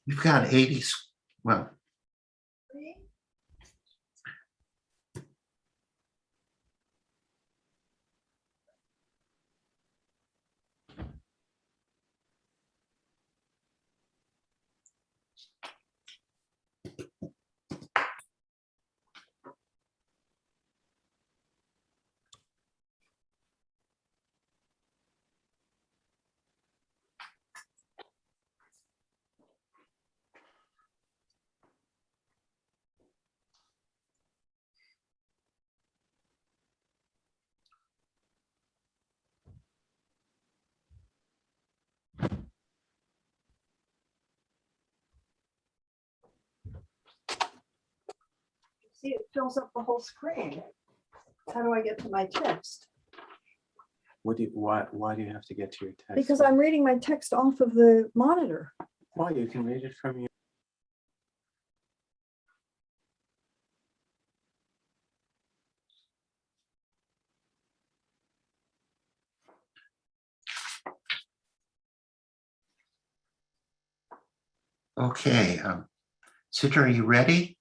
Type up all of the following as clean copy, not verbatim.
We've got 80, well, See, it fills up the whole screen. How do I get to my text? Why do you have to get to your text? Because I'm reading my text off of the monitor. Why? You can read it from your. okay. Citra, are you ready?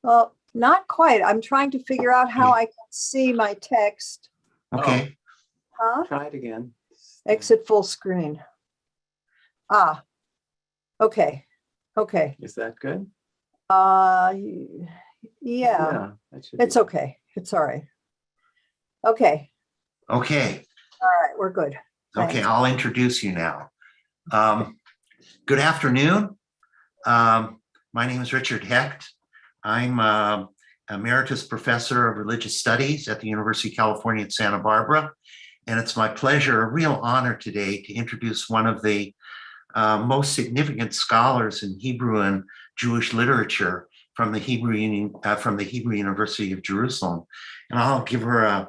Well, not quite. I'm trying to figure out how I can see my text. Okay. Huh? Try it again. Exit full screen. Ah, okay. Okay. Is that good? Yeah, That should it's be. okay. It's all right. Okay. Okay. All right. We're good. Okay, Thanks. I'll introduce you now. Good afternoon. My name is Richard Hecht. I'm Emeritus Professor of Religious Studies at the University of California at Santa Barbara. And it's my pleasure, a real honor today to introduce one of the most significant scholars in Hebrew and Jewish literature from the Hebrew University of Jerusalem. And I'll give her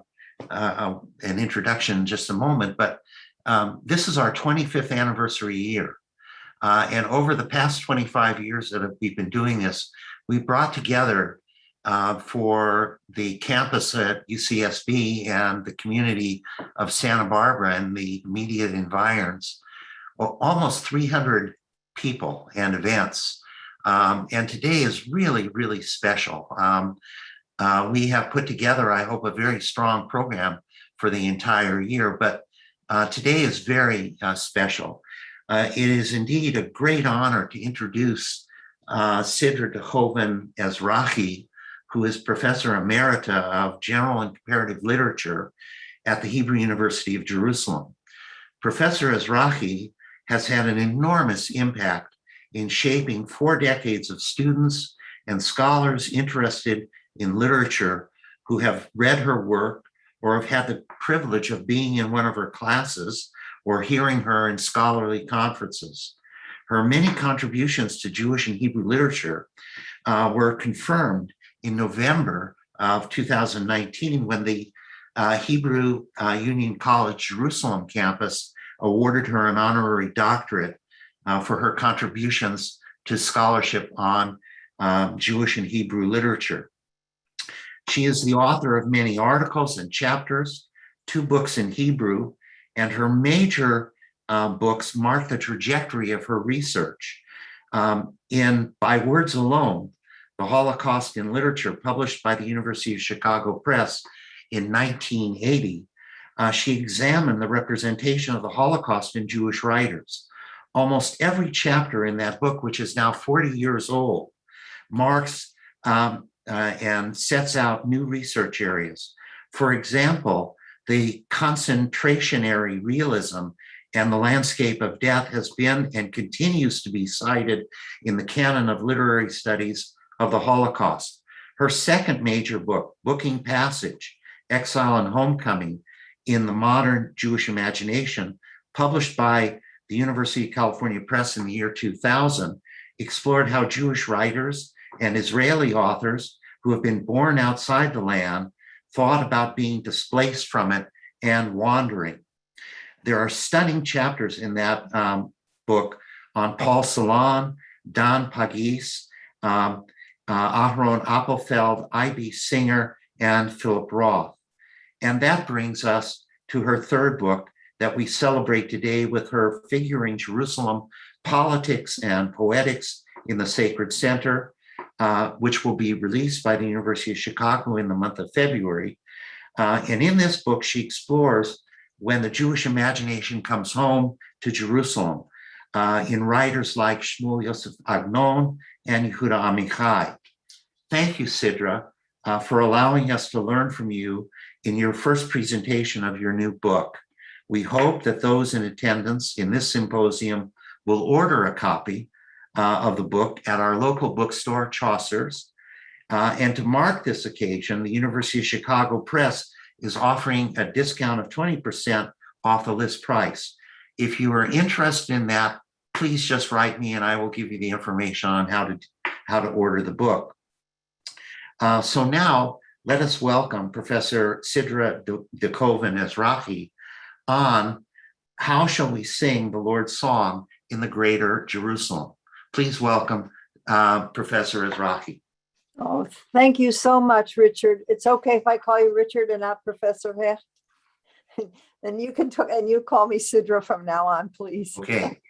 an introduction in just a moment, but this is our 25th anniversary year. And over the past 25 years that we've been doing this, we brought together for the campus at UCSB and the community of Santa Barbara and the immediate environs, almost 300 people and events. And today is really, really special. We have put together, I hope, a very strong program for the entire year, but today is very special. It is indeed a great honor to introduce Sidra DeHoven Ezrahi, who is Professor Emerita of General and Comparative Literature at the Hebrew University of Jerusalem. Professor Ezrahi has had an enormous impact in shaping 4 decades of students and scholars interested in literature who have read her work or have had the privilege of being in one of her classes or hearing her in scholarly conferences. Her many contributions to Jewish and Hebrew literature were confirmed in November of 2019 when the Hebrew Union College Jerusalem campus awarded her an honorary doctorate for her contributions to scholarship on Jewish and Hebrew literature. She is the author of many articles and chapters, 2 books in Hebrew, and her major books mark the trajectory of her research. In By Words Alone, The Holocaust in Literature, published by the University of Chicago Press in 1980, she examined the representation of the Holocaust in Jewish writers. Almost every chapter in that book, which is now 40 years old, marks and sets out new research areas. For example, the concentrationary realism and the landscape of death has been and continues to be cited in the canon of literary studies of the Holocaust. Her second major book, Booking Passage, Exile and Homecoming in the Modern Jewish Imagination, published by the University of California Press in the year 2000, explored how Jewish writers and Israeli authors who have been born outside the land thought about being displaced from it and wandering. There are stunning chapters in that book on Paul Celan, Dan Pagis, Aharon Appelfeld, I.B. Singer, and Philip Roth. And that brings us to her third book that we celebrate today with her Figuring Jerusalem, Politics and Poetics in the Sacred Center, which will be released by the University of Chicago in the month of February. And in this book, she explores when the Jewish imagination comes home to Jerusalem in writers like Shmuel Yosef Agnon and Yehuda Amichai. Thank you, Sidra, for allowing us to learn from you in your first presentation of your new book. We hope that those in attendance in this symposium will order a copy of the book at our local bookstore, Chaucer's. And to mark this occasion, the University of Chicago Press is offering a discount of 20% off the list price. If you are interested in that, please just write me and I will give you the information on how to order the book. So now let us welcome Professor Sidra Dekoven Ezrahi on How Shall We Sing the Lord's Song in the Greater Jerusalem. Please welcome Professor Ezrahi. Oh, thank you so much, Richard. It's okay if I call you Richard and not Professor Hecht? And you can talk, and you call me Sidra from now on, please. Okay.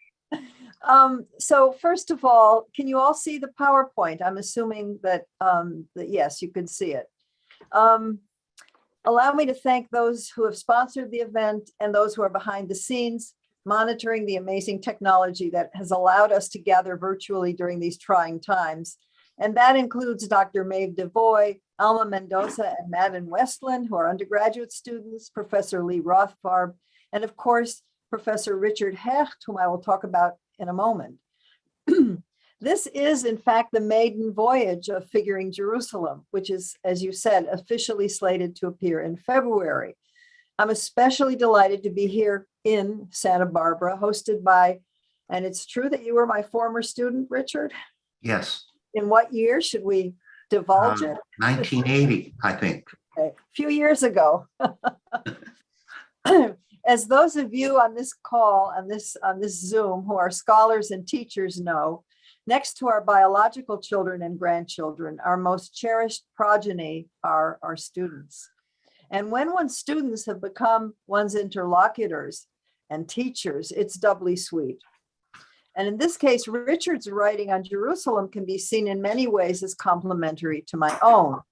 So first of all, can you all see the PowerPoint? I'm assuming that, that yes, you can see it. Allow me to thank those who have sponsored the event and those who are behind the scenes, monitoring the amazing technology that has allowed us to gather virtually during these trying times. And that includes Dr. Maeve DeVoy, Alma Mendoza, and Madden Westland, who are undergraduate students, Professor Lee Rothfarb, and of course, Professor Richard Hecht, whom I will talk about in a moment. This is, in fact, the maiden voyage of Figuring Jerusalem, which is, as you said, officially slated to appear in February. I'm especially delighted to be here in Santa Barbara, hosted by, and it's true that you were my former student, Richard? Yes. In what year should we divulge it? 1980, I think. Okay. A few years ago. As those of you on this call, on this Zoom, who are scholars and teachers know, next to our biological children and grandchildren, our most cherished progeny are our students. And when one's students have become one's interlocutors and teachers, it's doubly sweet. And in this case, Richard's writing on Jerusalem can be seen in many ways as complementary to my own.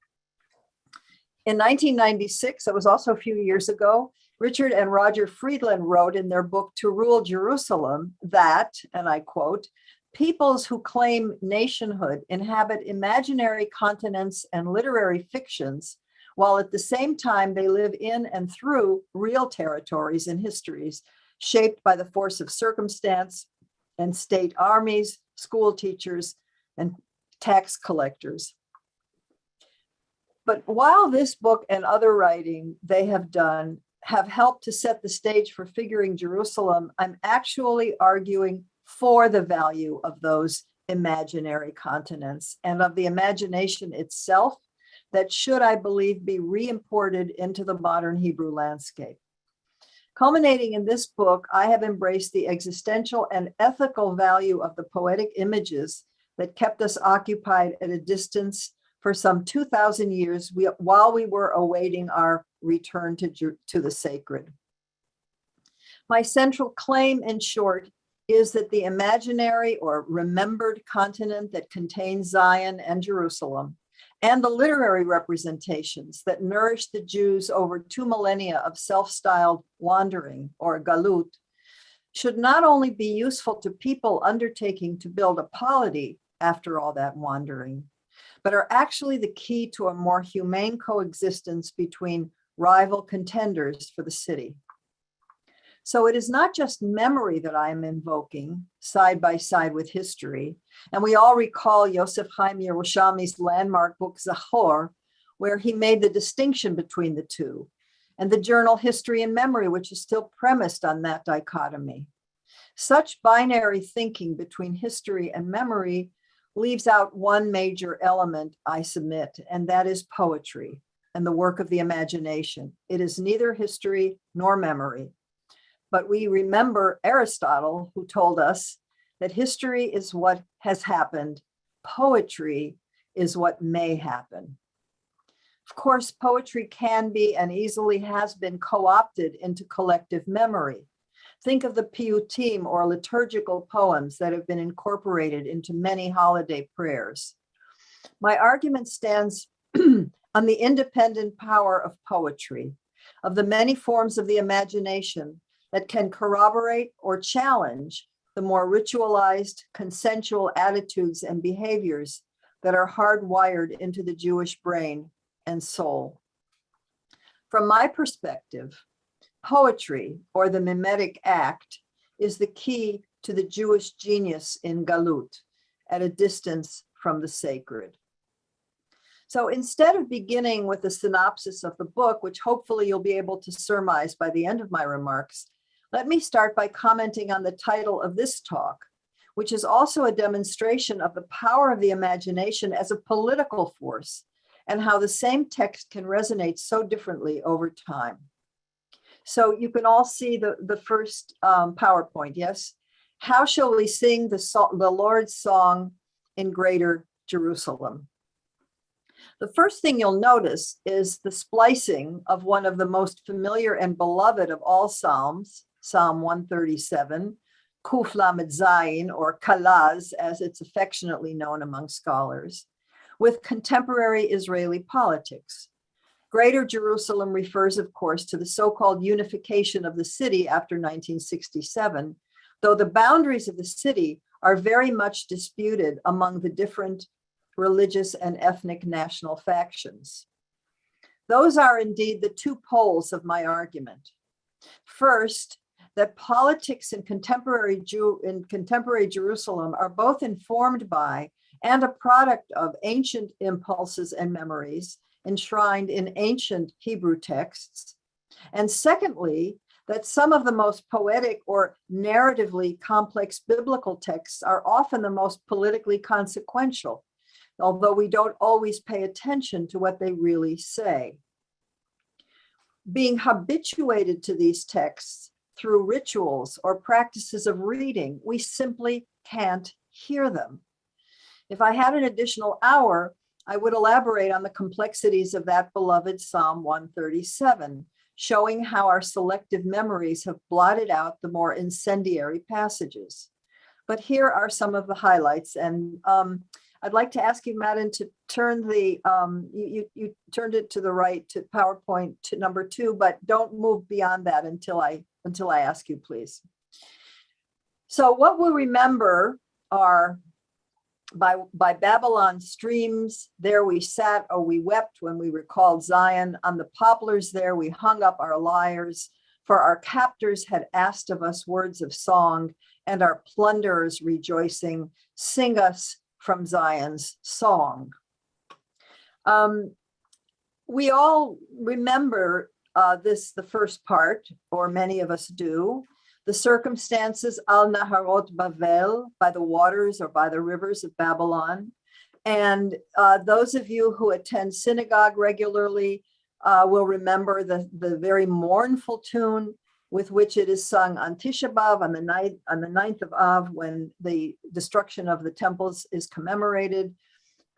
In 1996, it was also a few years ago, Richard and Roger Friedland wrote in their book, To Rule Jerusalem, that, and I quote, peoples who claim nationhood inhabit imaginary continents and literary fictions, while at the same time they live in and through real territories and histories shaped by the force of circumstance and state armies, school teachers, and tax collectors. But while this book and other writing they have done have helped to set the stage for Figuring Jerusalem, I'm actually arguing for the value of those imaginary continents and of the imagination itself that should, I believe, be re-imported into the modern Hebrew landscape. Culminating in this book, I have embraced the existential and ethical value of the poetic images that kept us occupied at a distance for some 2,000 years while we were awaiting our return to the sacred. My central claim, in short, is that the imaginary or remembered continent that contains Zion and Jerusalem, and the literary representations that nourished the Jews over 2 millennia of self-styled wandering, or galut, should not only be useful to people undertaking to build a polity after all that wandering, but are actually the key to a more humane coexistence between rival contenders for the city. So it is not just memory that I am invoking side by side with history. And we all recall Yosef Chaim Yerushalmi's landmark book, Zachor, where he made the distinction between the two, and the journal History and Memory, which is still premised on that dichotomy. Such binary thinking between history and memory leaves out one major element, I submit, and that is poetry and the work of the imagination. It is neither history nor memory. But we remember Aristotle, who told us that history is what has happened, poetry is what may happen. Of course, poetry can be and easily has been co-opted into collective memory. Think of the piyutim, or liturgical poems that have been incorporated into many holiday prayers. My argument stands on the independent power of poetry, of the many forms of the imagination that can corroborate or challenge the more ritualized, consensual attitudes and behaviors that are hardwired into the Jewish brain and soul. From my perspective, poetry, or the mimetic act, is the key to the Jewish genius in Galut, at a distance from the sacred. So instead of beginning with a synopsis of the book, which hopefully you'll be able to surmise by the end of my remarks, let me start by commenting on the title of this talk, which is also a demonstration of the power of the imagination as a political force, and how the same text can resonate so differently over time. So you can all see the first PowerPoint, yes? How shall we sing the Lord's song in Greater Jerusalem? The first thing you'll notice is the splicing of one of the most familiar and beloved of all Psalms, Psalm 137, Kuf Lamed Zayin, or Kalaz, as it's affectionately known among scholars, with contemporary Israeli politics. Greater Jerusalem refers, of course, to the so-called unification of the city after 1967, though the boundaries of the city are very much disputed among the different religious and ethnic national factions. Those are indeed the two poles of my argument. First, that politics in contemporary Jerusalem are both informed by and a product of ancient impulses and memories enshrined in ancient Hebrew texts. And secondly, that some of the most poetic or narratively complex biblical texts are often the most politically consequential, although we don't always pay attention to what they really say. Being habituated to these texts through rituals or practices of reading, we simply can't hear them. If I had an additional hour, I would elaborate on the complexities of that beloved Psalm 137, showing how our selective memories have blotted out the more incendiary passages. But here are some of the highlights, and I'd like to ask you, Madden, to turn you turned it to the right to PowerPoint to number 2, but don't move beyond that until I ask you, please. So what we'll remember are by Babylon's streams, there we sat, oh, we wept when we recalled Zion. On the poplars there we hung up our lyres, for our captors had asked of us words of song, and our plunderers rejoicing, sing us from Zion's song. We all remember the first part, or many of us do, the circumstances al Naharot Bavel, by the waters or by the rivers of Babylon. And those of you who attend synagogue regularly will remember the very mournful tune with which it is sung on Tisha B'Av, on the 9th of Av, when the destruction of the temples is commemorated.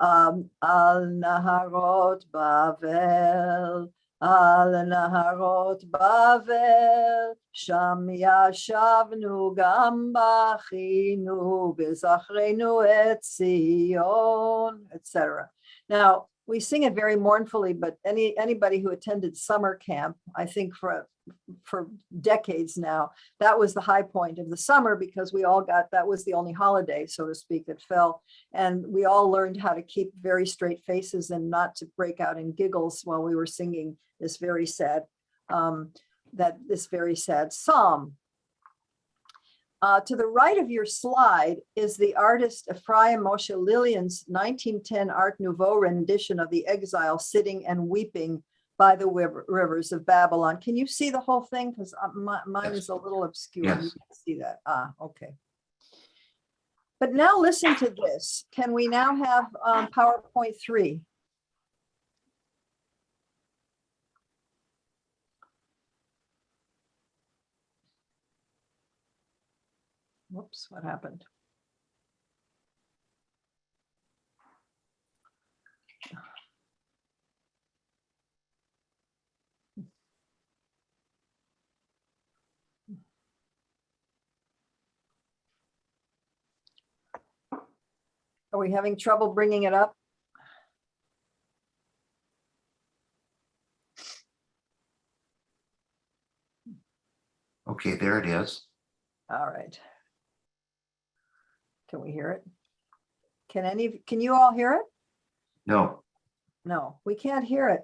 Al Naharot Bavel, Al Naharot Bavel, Sham Yashavnu Gam Bachinu B'Zachrenu Et Zion, etc. Now, we sing it very mournfully, but anybody who attended summer camp, I think for decades now, that was the high point of the summer, because we all that was the only holiday, so to speak, that fell. And we all learned how to keep very straight faces and not to break out in giggles while we were singing this very sad, psalm. To the right of your slide is the artist Ephraim Moshe Lillian's 1910 Art Nouveau rendition of the exile sitting and weeping by the rivers of Babylon. Can you see the whole thing? Because mine is a little obscure. Yes. You can see that. Okay. But now listen to this. Can we now have PowerPoint 3? Whoops, what happened? Are we having trouble bringing it up? Okay, there it is. All right. Can we hear it? Can you all hear it? No, No, we can't hear it.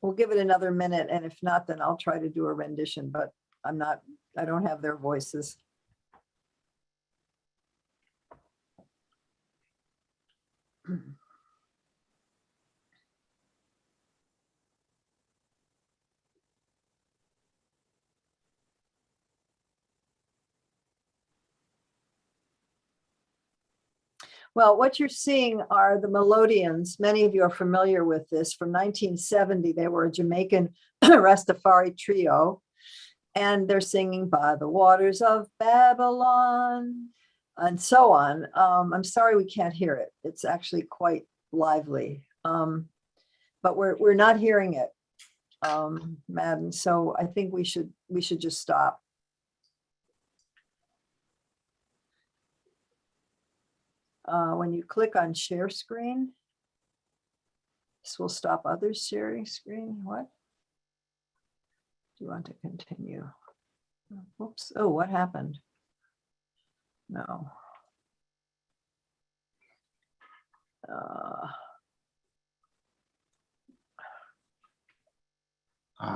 We'll give it another minute, and if not, then I'll try to do a rendition, but I don't have their voices. Well, what you're seeing are the Melodians. Many of you are familiar with this. From 1970, they were a Jamaican Rastafari trio, and they're singing "By the Waters of Babylon" and so on. I'm sorry we can't hear it. It's actually quite lively, but we're not hearing it, Madden. So I think we should just stop. When you click on share screen, this will stop others sharing screen. What? Do you want to continue? Oops. Oh, what happened? No.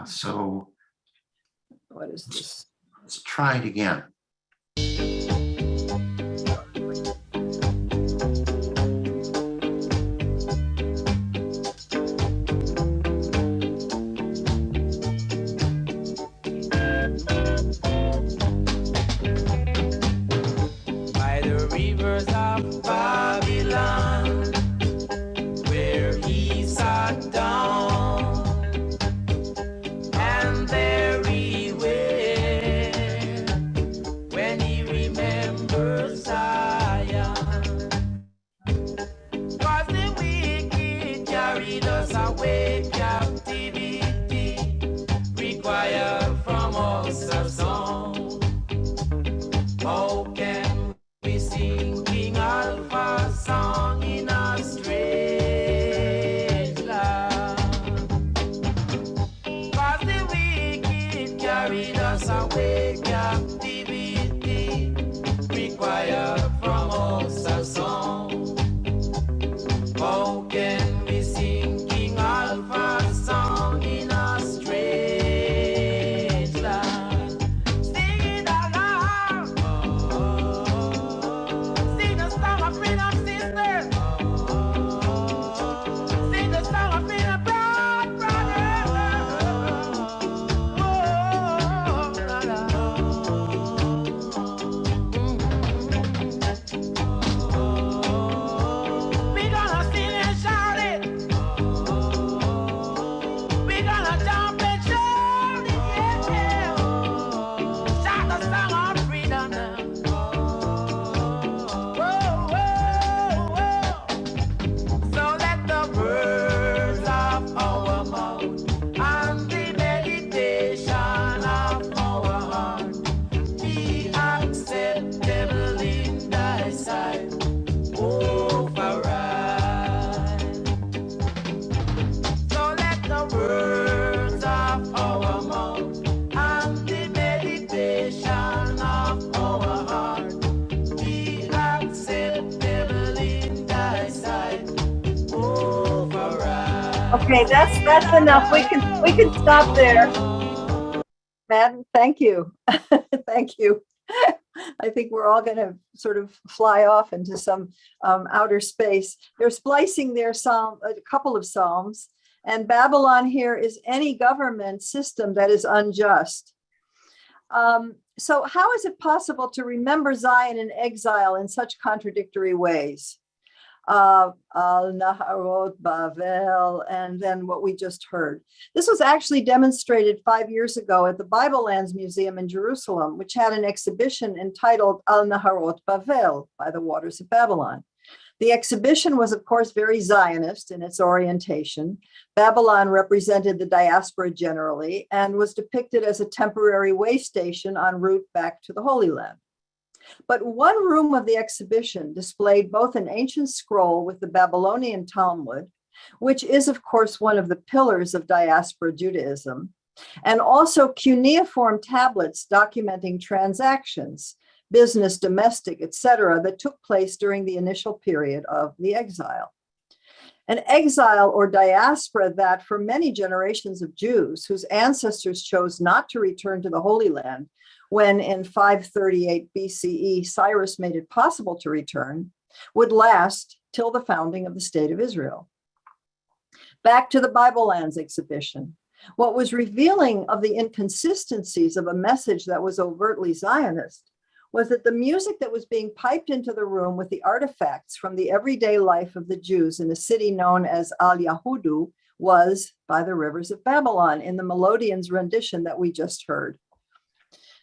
so What is this? let's try it again. By the rivers of Babylon, where he sat down, and there he wept when he remembered Zion. 'Cause the wicked carried us away captivity, required from us a song. How can we sing King Alpha's song in a strange land? 'Cause the wicked carried us away captivity, required from us a song. How can we sing King Alpha's song in a strange land? Sing it aloud. Sing the song of freedom, sisters. Sing the song of freedom, brothers. We gonna sing and shout it. We gonna jump and shout it, yeah. Shout the song of freedom now. Whoa, whoa, whoa. So let the words of our mouth and the meditation of our heart be acceptable in thy sight, override. So let the words of our mouth and the meditation of our heart be acceptable in thy sight, override. Okay, that's enough. We can stop there. Madden, thank you. Thank you. I think we're all going to sort of fly off into some outer space. They're splicing their a couple of psalms, and Babylon here is any government system that is unjust. So how is it possible to remember Zion in exile in such contradictory ways? Al Naharot Bavel, and then what we just heard. This was actually demonstrated 5 years ago at the Bible Lands Museum in Jerusalem, which had an exhibition entitled Al Naharot Bavel, by the waters of Babylon. The exhibition was, of course, very Zionist in its orientation. Babylon represented the diaspora generally and was depicted as a temporary way station en route back to the Holy Land. But one room of the exhibition displayed both an ancient scroll with the Babylonian Talmud, which is, of course, one of the pillars of diaspora Judaism, and also cuneiform tablets documenting transactions, business, domestic, etc., that took place during the initial period of the exile. An exile or diaspora that for many generations of Jews whose ancestors chose not to return to the Holy Land when in 538 BCE Cyrus made it possible to return, would last till the founding of the State of Israel. Back to the Bible Lands exhibition. What was revealing of the inconsistencies of a message that was overtly Zionist was that the music that was being piped into the room with the artifacts from the everyday life of the Jews in a city known as Al Yahudu was By the Rivers of Babylon in the Melodians rendition that we just heard.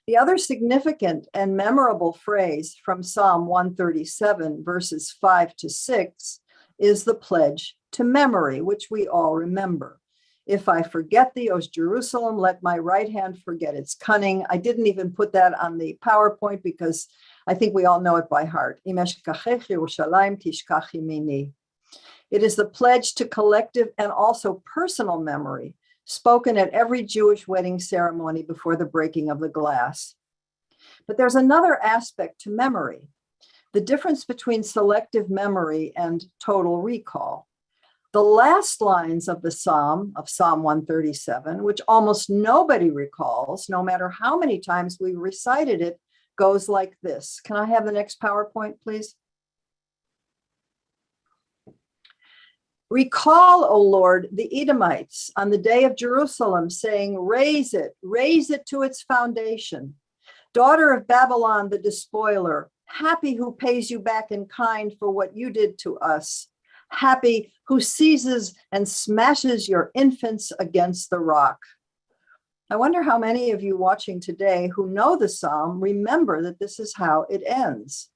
The other significant and memorable phrase from Psalm 137, verses 5 to 6, is the pledge to memory, which we all remember. If I forget thee, O Jerusalem, let my right hand forget its cunning. I didn't even put that on the PowerPoint because I think we all know it by heart. It is the pledge to collective and also personal memory, spoken at every Jewish wedding ceremony before the breaking of the glass. But there's another aspect to memory, the difference between selective memory and total recall. The last lines of the Psalm 137, which almost nobody recalls, no matter how many times we recited it, goes like this. Can I have the next PowerPoint, please? Recall, O Lord, the Edomites on the day of Jerusalem, saying, raise it to its foundation. Daughter of Babylon, the despoiler, happy who pays you back in kind for what you did to us. Happy who seizes and smashes your infants against the rock. I wonder how many of you watching today who know the psalm remember that this is how it ends.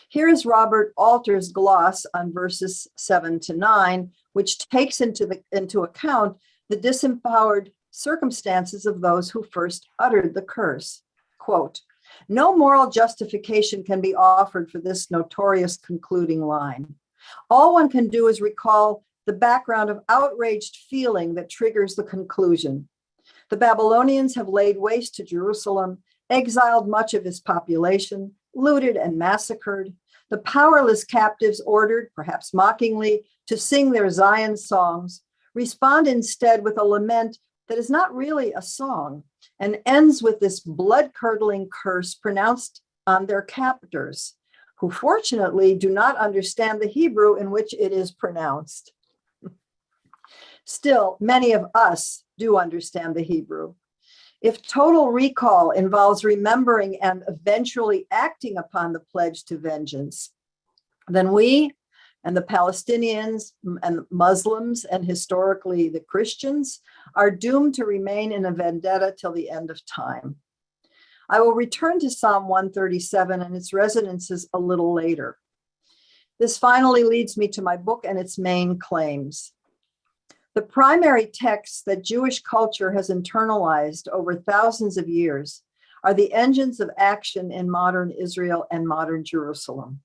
Here is Robert Alter's gloss on verses 7 to 9, which takes into account the disempowered circumstances of those who first uttered the curse. Quote, no moral justification can be offered for this notorious concluding line. All one can do is recall the background of outraged feeling that triggers the conclusion. The Babylonians have laid waste to Jerusalem, exiled much of its population, looted and massacred. The powerless captives ordered, perhaps mockingly, to sing their Zion songs, respond instead with a lament that is not really a song and ends with this blood-curdling curse pronounced on their captors, who fortunately do not understand the Hebrew in which it is pronounced. Still, many of us do understand the Hebrew. If total recall involves remembering and eventually acting upon the pledge to vengeance, then we and the Palestinians and Muslims and historically the Christians are doomed to remain in a vendetta till the end of time. I will return to Psalm 137 and its resonances a little later. This finally leads me to my book and its main claims. The primary texts that Jewish culture has internalized over thousands of years are the engines of action in modern Israel and modern Jerusalem.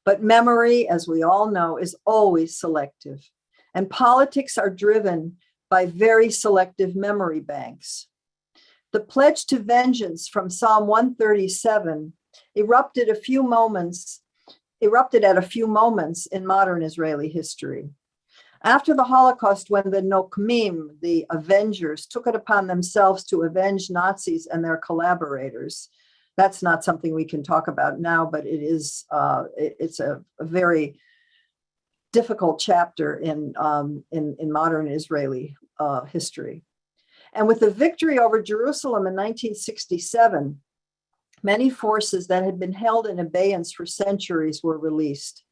But memory, as we all know, is always selective, and politics are driven by very selective memory banks. The pledge to vengeance from Psalm 137 erupted at a few moments in modern Israeli history. After the Holocaust, when the Nokmim, the avengers, took it upon themselves to avenge Nazis and their collaborators, that's not something we can talk about now, but it's a very difficult chapter in modern Israeli history. And with the victory over Jerusalem in 1967, many forces that had been held in abeyance for centuries were released.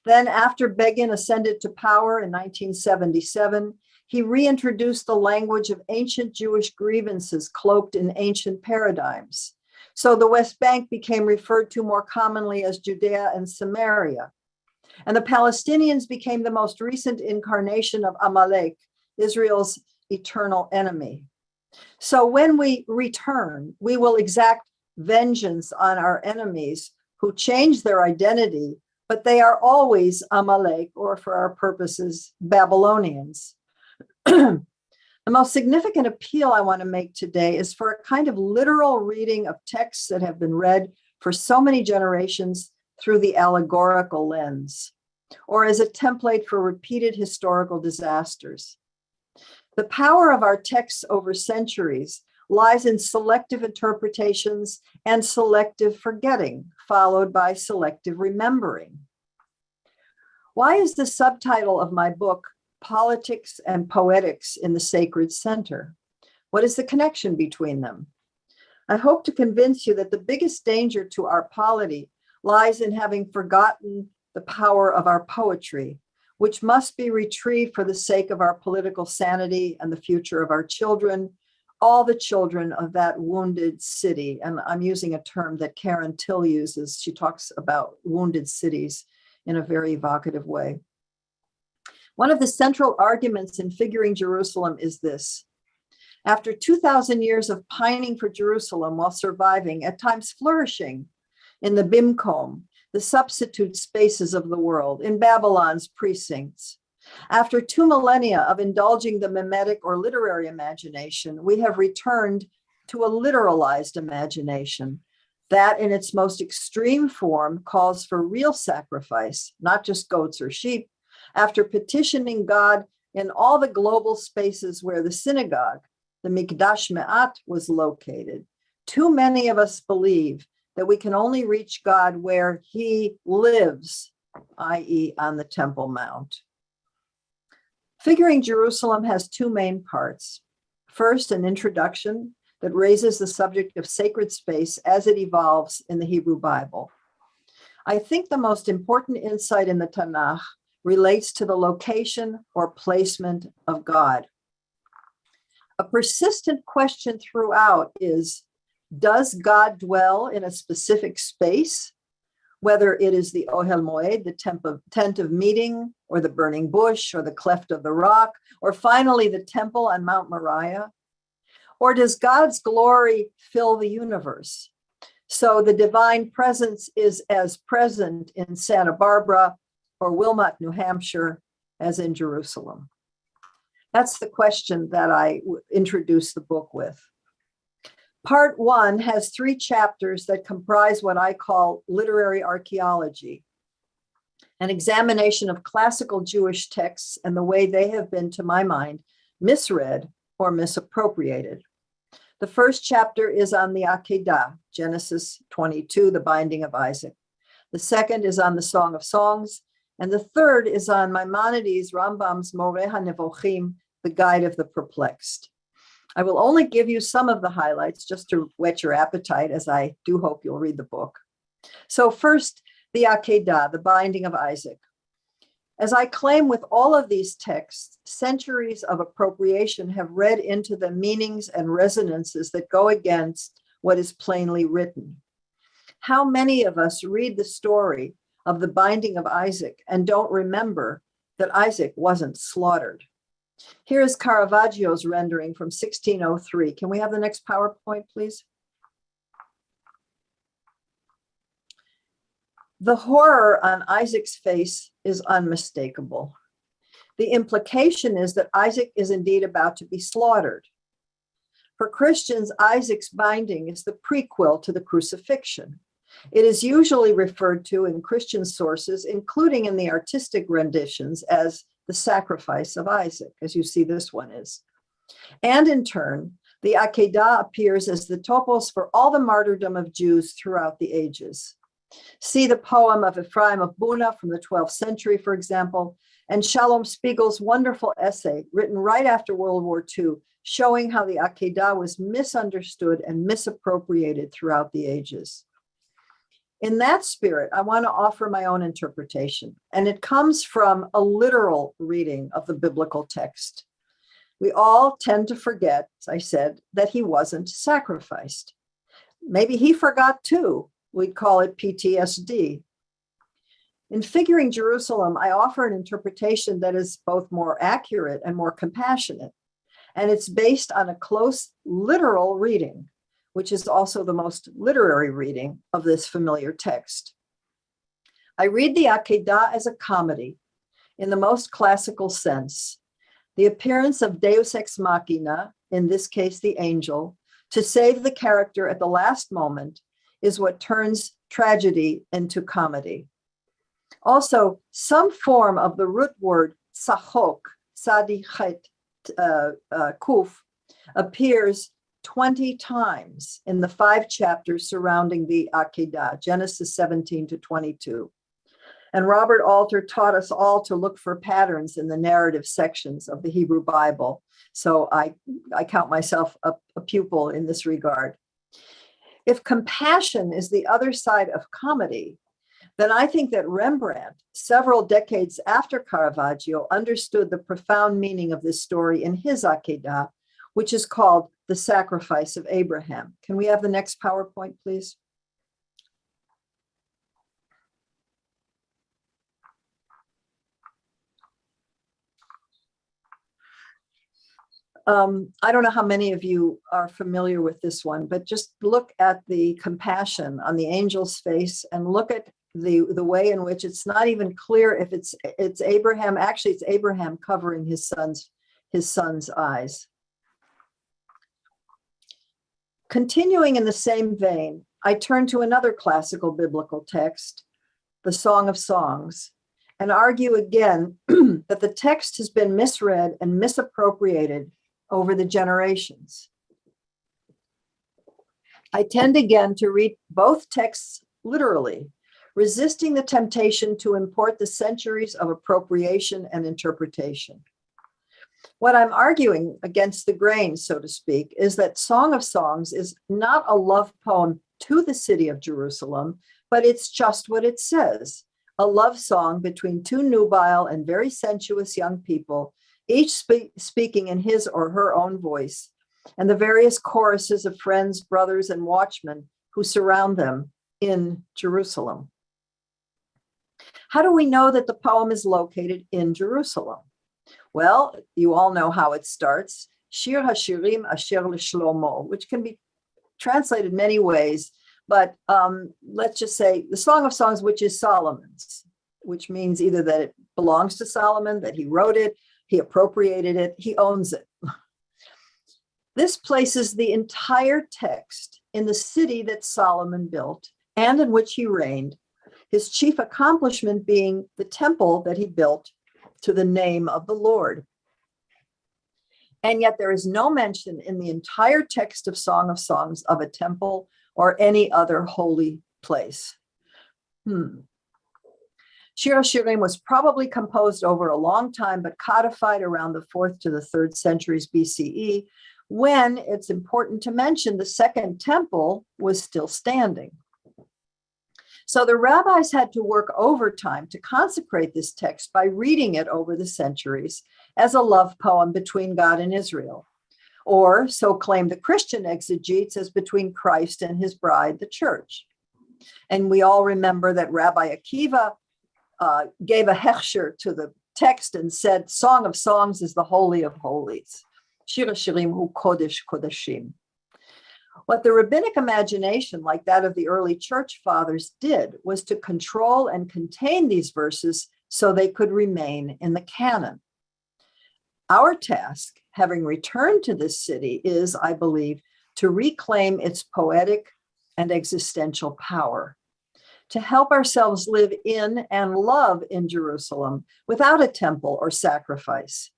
Then, after Begin ascended to power in 1977, he reintroduced the language of ancient Jewish grievances cloaked in ancient paradigms. So the West Bank became referred to more commonly as Judea and Samaria. And the Palestinians became the most recent incarnation of Amalek, Israel's eternal enemy. So when we return, we will exact vengeance on our enemies who change their identity, but they are always Amalek, or for our purposes, Babylonians. The most significant appeal I want to make today is for a kind of literal reading of texts that have been read for so many generations through the allegorical lens, or as a template for repeated historical disasters. The power of our texts over centuries lies in selective interpretations and selective forgetting, followed by selective remembering. Why is the subtitle of my book Politics and Poetics in the Sacred Center? What is the connection between them? I hope to convince you that the biggest danger to our polity lies in having forgotten the power of our poetry, which must be retrieved for the sake of our political sanity and the future of our children, all the children of that wounded city. And I'm using a term that Karen Till uses. She talks about wounded cities in a very evocative way. One of the central arguments in figuring Jerusalem is this: after 2,000 years of pining for Jerusalem while surviving, at times flourishing, in the Bimkom, the substitute spaces of the world, in Babylon's precincts, after 2 millennia of indulging the mimetic or literary imagination, we have returned to a literalized imagination that, in its most extreme form, calls for real sacrifice, not just goats or sheep, after petitioning God in all the global spaces where the synagogue, the Mikdash Me'at, was located. Too many of us believe that we can only reach God where he lives, i.e., on the Temple Mount. Figuring Jerusalem has 2 main parts. First, an introduction that raises the subject of sacred space as it evolves in the Hebrew Bible. I think the most important insight in the Tanakh relates to the location or placement of God. A persistent question throughout is, does God dwell in a specific space, whether it is the Ohel Moed, the tent of meeting, or the burning bush, or the cleft of the rock, or finally the temple on Mount Moriah? Or does God's glory fill the universe? So the divine presence is as present in Santa Barbara or Wilmot, New Hampshire, as in Jerusalem. That's the question that I introduced the book with. Part 1 has 3 chapters that comprise what I call literary archaeology, an examination of classical Jewish texts and the way they have been, to my mind, misread or misappropriated. The first chapter is on the Akedah, Genesis 22, the binding of Isaac. The second is on the Song of Songs, and the third is on Maimonides' Rambam's Moreh HaNevochim, the Guide of the Perplexed. I will only give you some of the highlights just to whet your appetite, as I do hope you'll read the book. So first, the Akedah, the binding of Isaac. As I claim with all of these texts, centuries of appropriation have read into the meanings and resonances that go against what is plainly written. How many of us read the story of the binding of Isaac and don't remember that Isaac wasn't slaughtered? Here is Caravaggio's rendering from 1603. Can we have the next PowerPoint, please? The horror on Isaac's face is unmistakable. The implication is that Isaac is indeed about to be slaughtered. For Christians, Isaac's binding is the prequel to the crucifixion. It is usually referred to in Christian sources, including in the artistic renditions, as the sacrifice of Isaac, as you see this one is. And in turn, the Akedah appears as the topos for all the martyrdom of Jews throughout the ages. See the poem of Ephraim of Buna from the 12th century, for example, and Shalom Spiegel's wonderful essay written right after World War II, showing how the Akedah was misunderstood and misappropriated throughout the ages. In that spirit, I want to offer my own interpretation, and it comes from a literal reading of the biblical text. We all tend to forget, as I said, that he wasn't sacrificed. Maybe he forgot too. We'd call it PTSD. In figuring Jerusalem, I offer an interpretation that is both more accurate and more compassionate, and it's based on a close literal reading, which is also the most literary reading of this familiar text. I read the Akedah as a comedy in the most classical sense. The appearance of Deus ex machina, in this case the angel, to save the character at the last moment is what turns tragedy into comedy. Also, some form of the root word sachok, sadichet, kuf, appears 20 times in the 5 chapters surrounding the Akedah, Genesis 17 to 22. And Robert Alter taught us all to look for patterns in the narrative sections of the Hebrew Bible. So I count myself a pupil in this regard. If compassion is the other side of comedy, then I think that Rembrandt, several decades after Caravaggio, understood the profound meaning of this story in his Akedah, which is called The Sacrifice of Abraham. Can we have the next PowerPoint, please? I don't know how many of you are familiar with this one, but just look at the compassion on the angel's face and look at the way in which it's not even clear if it's Abraham. Actually, it's Abraham covering his son's eyes. Continuing in the same vein, I turn to another classical biblical text, the Song of Songs, and argue again that the text has been misread and misappropriated over the generations. I tend again to read both texts literally, resisting the temptation to import the centuries of appropriation and interpretation. What I'm arguing against the grain, so to speak, is that Song of Songs is not a love poem to the city of Jerusalem, but it's just what it says, a love song between two nubile and very sensuous young people, each speaking in his or her own voice, and the various choruses of friends, brothers, and watchmen who surround them in Jerusalem. How do we know that the poem is located in Jerusalem? Well, you all know how it starts, Shir HaShirim Asher LeShlomo, which can be translated many ways, but let's just say the Song of Songs, which is Solomon's, which means either that it belongs to Solomon, that he wrote it, he appropriated it, he owns it. This places the entire text in the city that Solomon built and in which he reigned, his chief accomplishment being the temple that he built to the name of the Lord. And yet there is no mention in the entire text of Song of Songs of a temple or any other holy place. Shir HaShirim was probably composed over a long time, but codified around the 4th to the 3rd centuries BCE, when it's important to mention the second temple was still standing. So the rabbis had to work overtime to consecrate this text by reading it over the centuries as a love poem between God and Israel, or so claim the Christian exegetes as between Christ and his bride, the church. And we all remember that Rabbi Akiva gave a hechsher to the text and said, Song of Songs is the Holy of Holies. Shir HaShirim hu Kodesh Kodeshim. What the rabbinic imagination, like that of the early church fathers, did was to control and contain these verses so they could remain in the canon. Our task, having returned to this city, is, I believe, to reclaim its poetic and existential power, to help ourselves live in and love in Jerusalem without a temple or sacrifice.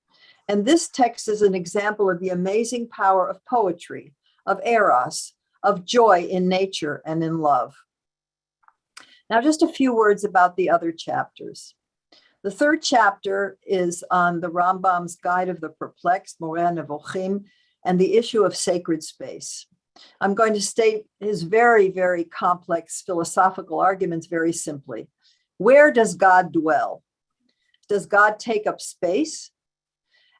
And this text is an example of the amazing power of poetry, of eros, of joy in nature and in love. Now, just a few words about the other chapters. The 3rd chapter is on the Rambam's Guide of the Perplexed, Moreh Nevochim, and the issue of sacred space. I'm going to state his very, very complex philosophical arguments very simply. Where does God dwell? Does God take up space?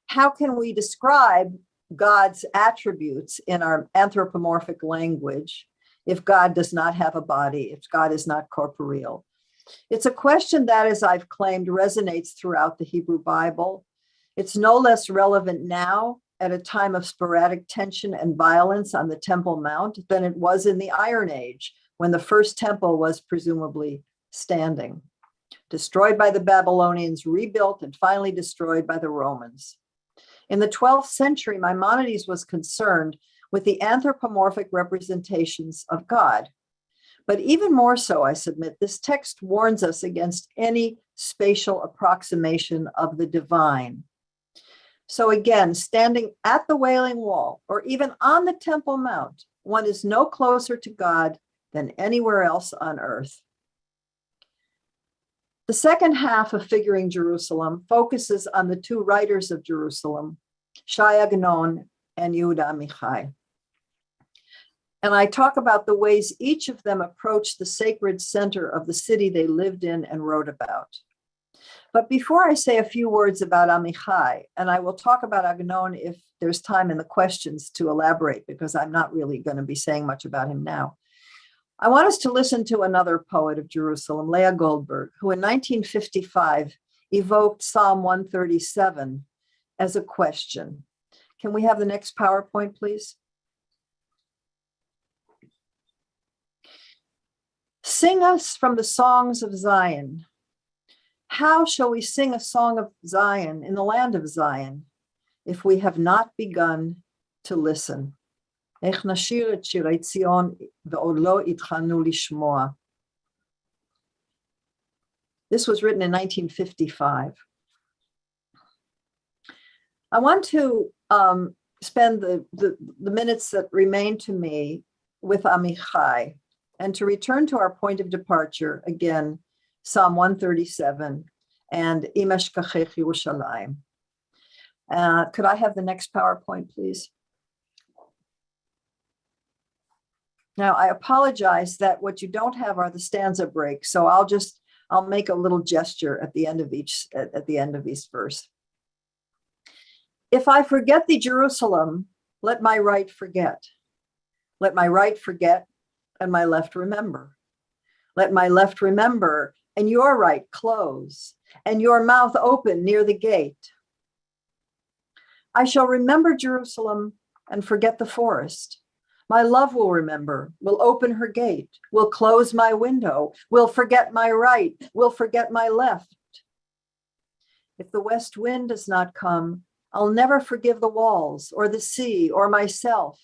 How can we describe God's attributes in our anthropomorphic language if God does not have a body, if God is not corporeal? It's a question that, as I've claimed, resonates throughout the Hebrew Bible. It's no less relevant now at a time of sporadic tension and violence on the Temple Mount than it was in the Iron Age, when the first temple was presumably standing, destroyed by the Babylonians, rebuilt, and finally destroyed by the Romans. In the 12th century, Maimonides was concerned with the anthropomorphic representations of God. But even more so, I submit, this text warns us against any spatial approximation of the divine. So again, standing at the Wailing Wall or even on the Temple Mount, one is no closer to God than anywhere else on earth. The second half of Figuring Jerusalem focuses on the two writers of Jerusalem, Shai Agnon and Yehuda Amichai. And I talk about the ways each of them approached the sacred center of the city they lived in and wrote about. But before I say a few words about Amichai, and I will talk about Agnon if there's time in the questions to elaborate, because I'm not really going to be saying much about him now, I want us to listen to another poet of Jerusalem, Leah Goldberg, who in 1955 evoked Psalm 137 as a question. Can we have the next PowerPoint, please? Sing us from the songs of Zion. How shall we sing a song of Zion in the land of Zion if we have not begun to listen? Ech nashir et shirei Tzion ve'od lo itchanu lishmoa. This was written in 1955. I want to spend the minutes that remain to me with Amichai and to return to our point of departure, again, Psalm 137 and Im Eshkachech Yerushalayim. Could I have the next PowerPoint, please? Now, I apologize that what you don't have are the stanza breaks, so I'll make a little gesture at the end of each verse. If I forget thee, Jerusalem, let my right forget. Let my right forget and my left remember. Let my left remember and your right close, and your mouth open near the gate. I shall remember Jerusalem and forget the forest. My love will remember, will open her gate, will close my window, will forget my right, will forget my left. If the west wind does not come, I'll never forgive the walls or the sea or myself.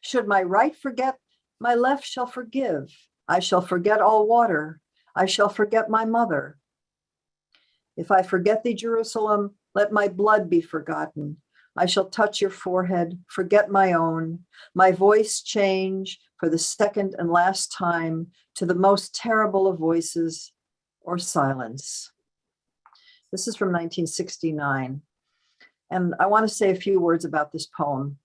Should my right forget, my left shall forgive. I shall forget all water. I shall forget my mother. If I forget thee, Jerusalem, let my blood be forgotten. I shall touch your forehead, forget my own, my voice change for the second and last time to the most terrible of voices, or silence. This is from 1969. And I want to say a few words about this poem.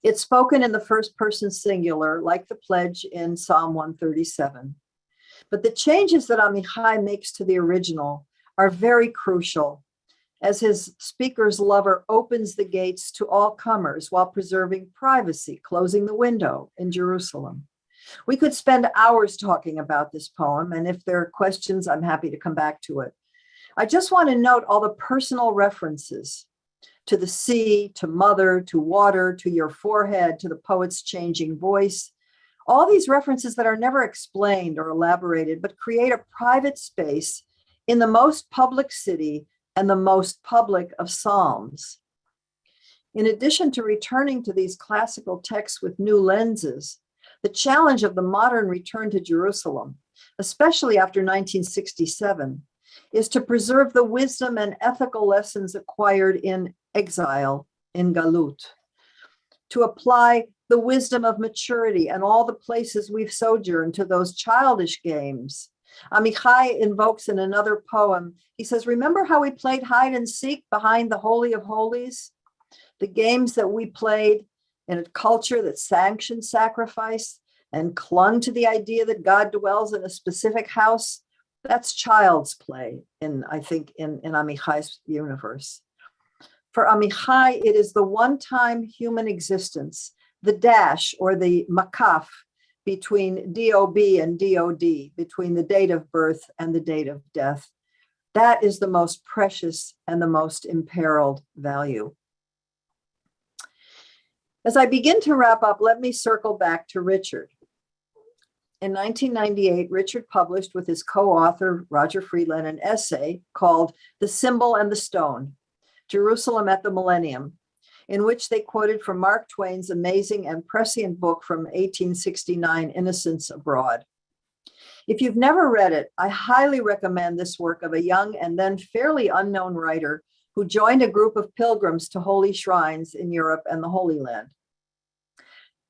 It's spoken in the first person singular, like the pledge in Psalm 137. But the changes that Amichai makes to the original are very crucial, as his speaker's lover opens the gates to all comers while preserving privacy, closing the window in Jerusalem. We could spend hours talking about this poem, and if there are questions, I'm happy to come back to it. I just want to note all the personal references to the sea, to mother, to water, to your forehead, to the poet's changing voice. All these references that are never explained or elaborated, but create a private space in the most public city and the most public of Psalms. In addition to returning to these classical texts with new lenses, the challenge of the modern return to Jerusalem, especially after 1967, is to preserve the wisdom and ethical lessons acquired in exile, in Galut, to apply the wisdom of maturity and all the places we've sojourned to those childish games. Amichai invokes in another poem, he says, remember how we played hide and seek behind the Holy of Holies? The games that we played in a culture that sanctioned sacrifice and clung to the idea that God dwells in a specific house. That's child's play I think in Amichai's universe. For Amichai, it is the one-time human existence, the dash or the makaf between DOB and DOD, between the date of birth and the date of death. That is the most precious and the most imperiled value. As I begin to wrap up, let me circle back to Richard. In 1998, Richard published with his co-author, Roger Friedland, an essay called The Symbol and the Stone, Jerusalem at the Millennium, in which they quoted from Mark Twain's amazing and prescient book from 1869, Innocents Abroad. If you've never read it, I highly recommend this work of a young and then fairly unknown writer who joined a group of pilgrims to holy shrines in Europe and the Holy Land.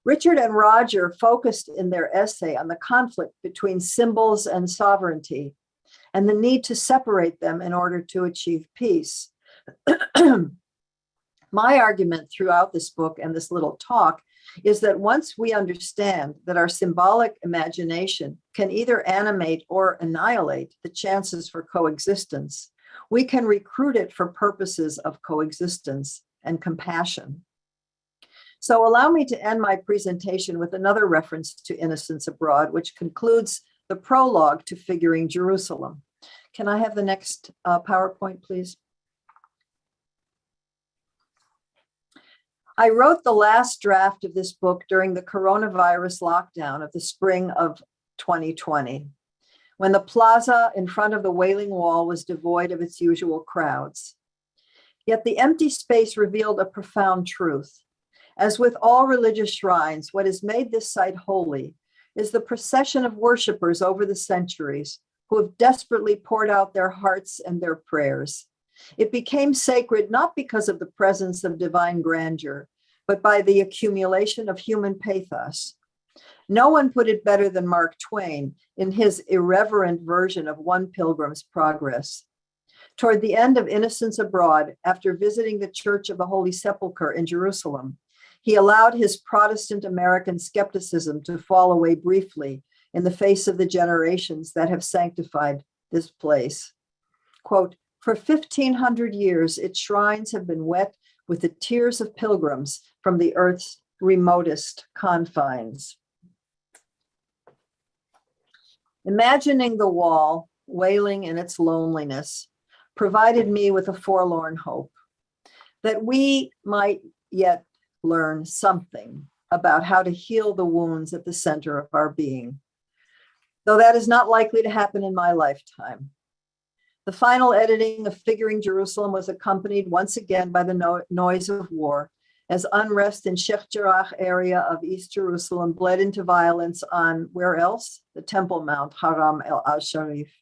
Richard and Roger focused in their essay on the conflict between symbols and sovereignty and the need to separate them in order to achieve peace. My argument throughout this book and this little talk is that once we understand that our symbolic imagination can either animate or annihilate the chances for coexistence, we can recruit it for purposes of coexistence and compassion. So allow me to end my presentation with another reference to Innocents Abroad, which concludes the prologue to Figuring Jerusalem. Can I have the next PowerPoint, please? I wrote the last draft of this book during the coronavirus lockdown of the spring of 2020, when the plaza in front of the Wailing Wall was devoid of its usual crowds. Yet the empty space revealed a profound truth. As with all religious shrines, what has made this site holy is the procession of worshipers over the centuries who have desperately poured out their hearts and their prayers. It became sacred not because of the presence of divine grandeur, but by the accumulation of human pathos. No one put it better than Mark Twain in his irreverent version of One Pilgrim's Progress. Toward the end of Innocents Abroad, after visiting the Church of the Holy Sepulchre in Jerusalem, he allowed his Protestant American skepticism to fall away briefly in the face of the generations that have sanctified this place. Quote, "For 1,500 years, its shrines have been wet with the tears of pilgrims from the earth's remotest confines." Imagining the wall wailing in its loneliness provided me with a forlorn hope that we might yet learn something about how to heal the wounds at the center of our being, though that is not likely to happen in my lifetime. The final editing of Figuring Jerusalem was accompanied once again by the noise of war, as unrest in Sheikh Jarrah area of East Jerusalem bled into violence on, where else? The Temple Mount, Haram al-Sharif,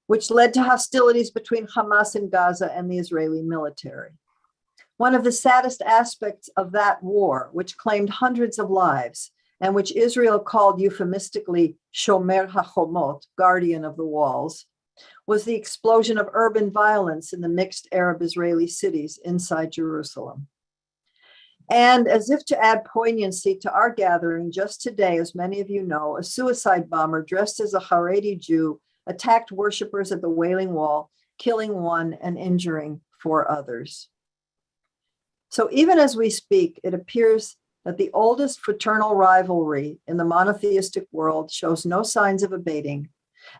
which led to hostilities between Hamas in Gaza and the Israeli military. One of the saddest aspects of that war, which claimed hundreds of lives, and which Israel called euphemistically Shomer HaChomot, guardian of the walls, was the explosion of urban violence in the mixed Arab-Israeli cities inside Jerusalem. And as if to add poignancy to our gathering, just today, as many of you know, a suicide bomber dressed as a Haredi Jew attacked worshipers at the Wailing Wall, killing one and injuring 4 others. So even as we speak, it appears that the oldest fraternal rivalry in the monotheistic world shows no signs of abating,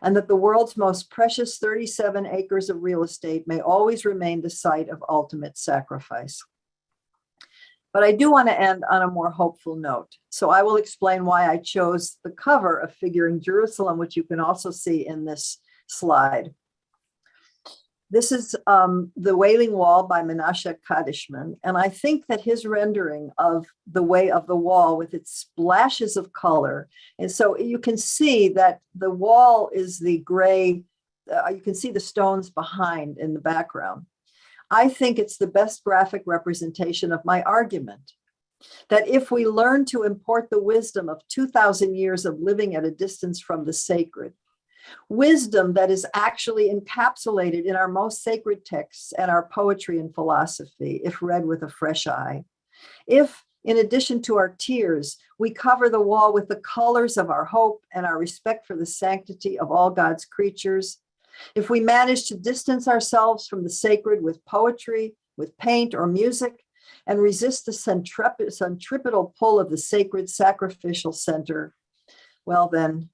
and that the world's most precious 37 acres of real estate may always remain the site of ultimate sacrifice. But I do want to end on a more hopeful note. So I will explain why I chose the cover of Figuring Jerusalem, which you can also see in this slide. This is The Wailing Wall by Menashe Kadishman. And I think that his rendering of the way of the wall with its splashes of color, and so you can see that the wall is the gray, you can see the stones behind in the background. I think it's the best graphic representation of my argument, that if we learn to import the wisdom of 2,000 years of living at a distance from the sacred, wisdom that is actually encapsulated in our most sacred texts and our poetry and philosophy, if read with a fresh eye. If, in addition to our tears, we cover the wall with the colors of our hope and our respect for the sanctity of all God's creatures, if we manage to distance ourselves from the sacred with poetry, with paint or music, and resist the centripetal pull of the sacred sacrificial center, well, then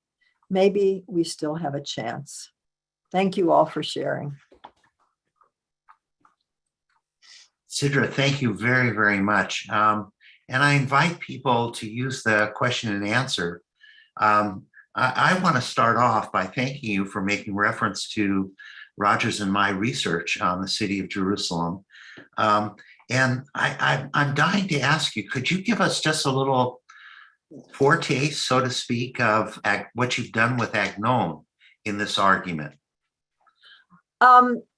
maybe we still have a chance. Thank you all for sharing. Sidra, thank you very, very much. And I invite people to use the question and answer. I want to start off by thanking you for making reference to Rogers and my research on the city of Jerusalem. And I'm dying to ask you, could you give us just a little foretaste, so to speak, of what you've done with Agnon in this argument?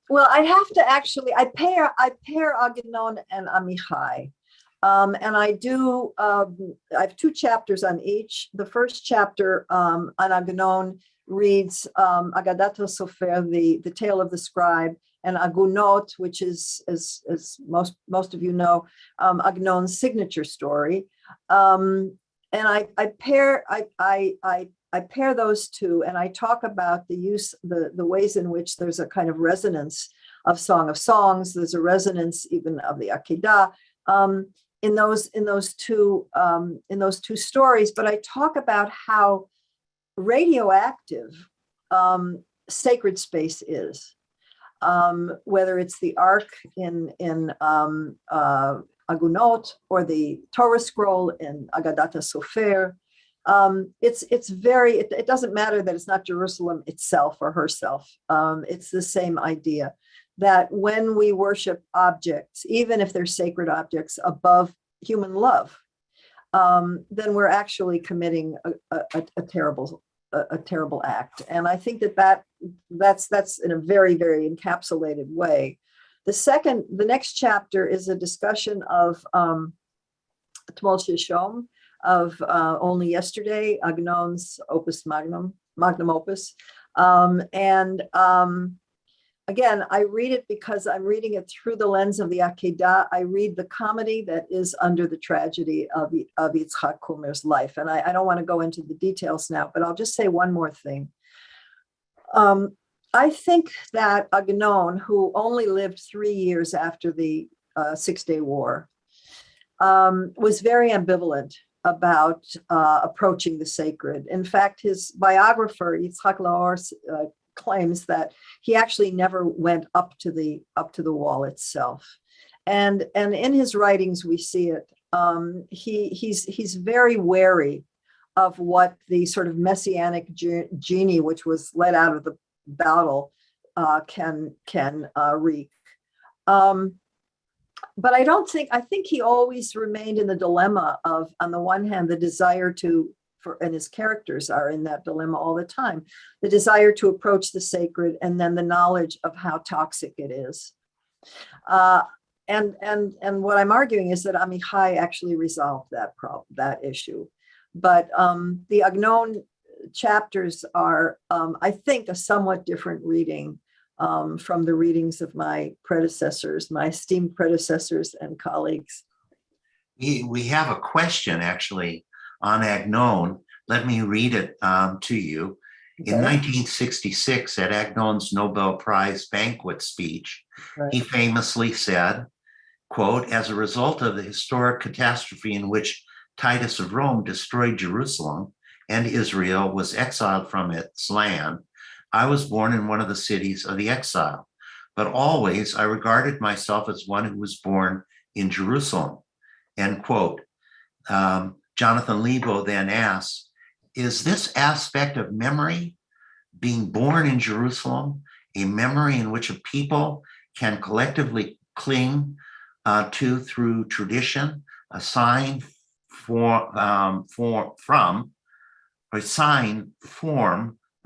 Well, I have to actually, I pair Agnon and Amichai. And I have 2 chapters on each. The first chapter on Agnon reads Agadat HaSofer, the tale of the scribe, and Agunot, which is, as most of you know, Agnon's signature story. And I pair those 2, and I talk about the ways in which there's a kind of resonance of Song of Songs. There's a resonance even of the Akedah in those two stories. But I talk about how radioactive sacred space is, whether it's the Ark in Agunot or the Torah scroll in Agadat HaSofer. It doesn't matter that it's not Jerusalem itself or herself. It's the same idea that when we worship objects, even if they're sacred objects above human love, then we're actually committing a terrible act. And I think that's in a very, very encapsulated way. The next chapter is a discussion of Tmol Shishom, of Only Yesterday, Agnon's magnum opus. Again, I read it because I'm reading it through the lens of the Akedah. I read the comedy that is under the tragedy of Yitzhak Kumer's life. And I don't want to go into the details now, but I'll just say one more thing. I think that Agnon, who only lived 3 years after the Six-Day War, was very ambivalent about approaching the sacred. In fact, his biographer, Yitzhak Laor, claims that he actually never went up to the wall itself. And in his writings, we see it. He's very wary of what the sort of messianic genie, which was let out of the battle, can wreak. But I think he always remained in the dilemma of, on the one hand, the desire and his characters are in that dilemma all the time, the desire to approach the sacred, and then the knowledge of how toxic it is. And what I'm arguing is that Amichai actually resolved that issue. But the Agnon chapters are, I think, a somewhat different reading from the readings of my esteemed predecessors and colleagues. We have a question actually on Agnon. Let me read it to you. Okay. In 1966, at Agnon's Nobel Prize banquet speech, right, he famously said, quote, "As a result of the historic catastrophe in which Titus of Rome destroyed Jerusalem and Israel was exiled from its land, I was born in one of the cities of the exile, but always I regarded myself as one who was born in Jerusalem," end quote. Jonathan Lebo then asks, is this aspect of memory, being born in Jerusalem, a memory in which a people can collectively cling to through tradition, a sign form